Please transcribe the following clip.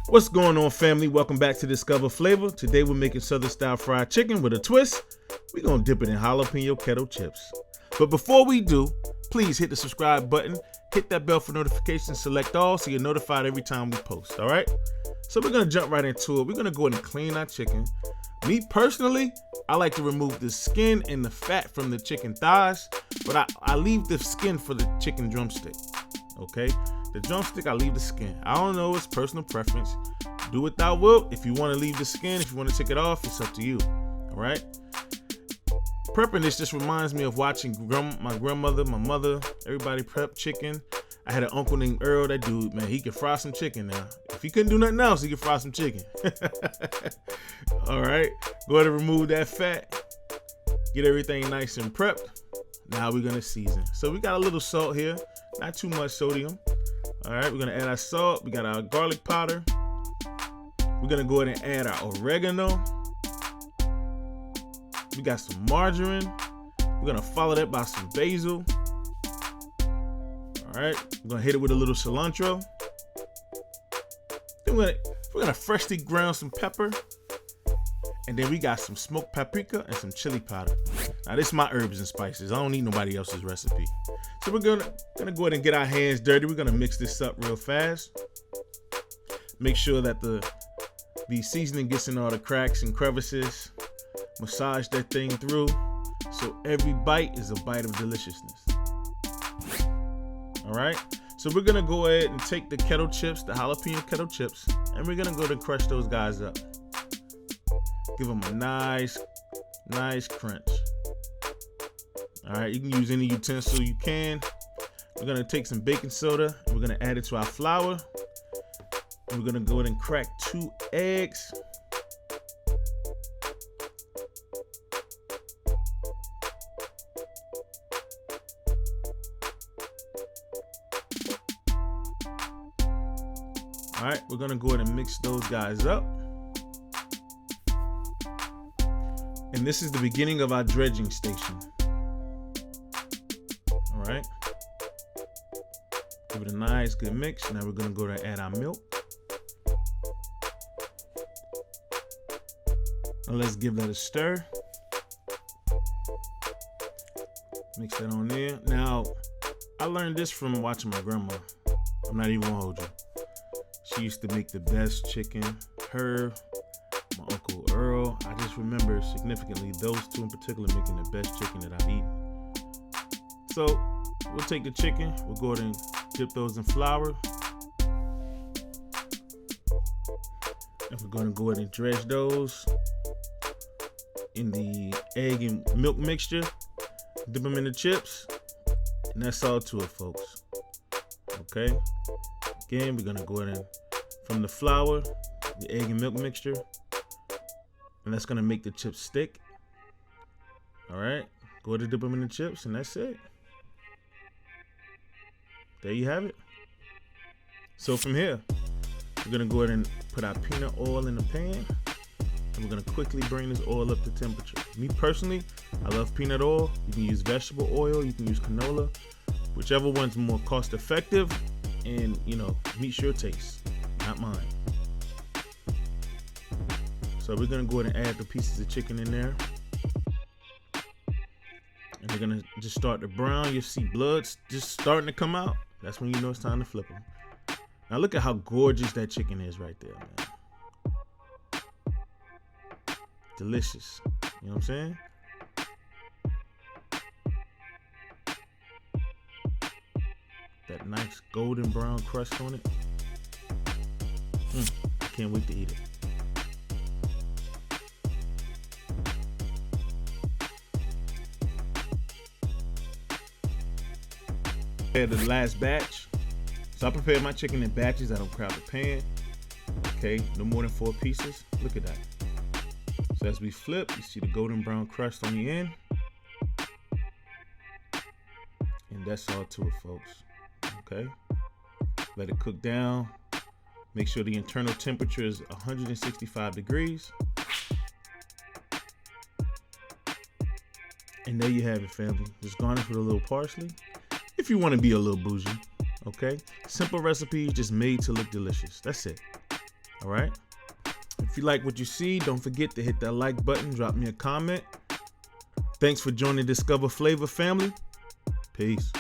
What's going on, family? Welcome back to Discover Flavor. Today we're making Southern style fried chicken with a twist. We're gonna dip it in jalapeno kettle chips. But before we do, please hit the subscribe button, hit that bell for notifications, select all so you're notified every time we post, all right? So we're gonna jump right into it. We're gonna go ahead and clean our chicken. Me personally, I like to remove the skin and the fat from the chicken thighs, but I leave the skin for the chicken drumstick, okay? The drumstick, I leave the skin. I don't know, it's personal preference. Do what thou wilt. If you want to leave the skin, if you want to take it off, it's up to you. All right. Prepping this just reminds me of watching my grandmother, my mother, everybody prep chicken. I had an uncle named Earl. That dude, man, he could fry some chicken now. If he couldn't do nothing else, he could fry some chicken. All right. Go ahead and remove that fat. Get everything nice and prepped. Now we're going to season. So we got a little salt here. Not too much sodium. All right, we're gonna add our salt. We got our garlic powder. We're gonna go ahead and add our oregano. We got some margarine. We're gonna follow that by some basil. All right, we're gonna hit it with a little cilantro. Then we're gonna freshly ground some pepper. And then we got some smoked paprika and some chili powder. Now this is my herbs and spices. I don't need nobody else's recipe. So we're gonna go ahead and get our hands dirty. We're gonna mix this up real fast. Make sure that the seasoning gets in all the cracks and crevices. Massage that thing through so every bite is a bite of deliciousness. All right. So we're gonna go ahead and take the kettle chips, the jalapeno kettle chips, and we're gonna go ahead and crush those guys up. Give them a nice crunch. All right, you can use any utensil you can. We're gonna take some baking soda and we're gonna add it to our flour. And we're gonna go ahead and crack 2 eggs. All right, we're gonna go ahead and mix those guys up. And this is the beginning of our dredging station. All right. Give it a nice good mix. Now we're gonna go to add our milk. Now let's give that a stir. Mix that on there. Now, I learned this from watching my grandma. I'm not even gonna hold you. She used to make the best chicken. Her, my Uncle Earl, I just remember significantly those two in particular making the best chicken that I've eaten. So we'll take the chicken, we'll go ahead and dip those in flour. And we're gonna go ahead and dredge those in the egg and milk mixture. Dip them in the chips. And that's all to it, folks. Okay. Again, we're gonna go ahead and from the flour, the egg and milk mixture. And that's gonna make the chips stick. All right, go ahead and dip them in the chips, and that's it. There you have it. So from here, we're gonna go ahead and put our peanut oil in the pan, and we're gonna quickly bring this oil up to temperature. Me personally, I love peanut oil. You can use vegetable oil, you can use canola, whichever one's more cost effective and meets your taste, not mine. So we're gonna go ahead and add the pieces of chicken in there. And they're gonna just start to brown. You'll see blood just starting to come out. That's when you know it's time to flip them. Now look at how gorgeous that chicken is right there, man. Delicious. You know what I'm saying? That nice golden brown crust on it. I can't wait to eat it. The last batch. So I prepared my chicken in batches. I don't crowd the pan. Okay, no more than 4 pieces. Look at that. So as we flip, you see the golden brown crust on the end. And that's all to it, folks. Okay. Let it cook down. Make sure the internal temperature is 165 degrees. And there you have it, family. Just garnish with a little parsley. If you want to be a little bougie, okay? Simple recipe, just made to look delicious. That's it. All right. If you like what you see, don't forget to hit that like button, drop me a comment. Thanks for joining Discover Flavor family. Peace.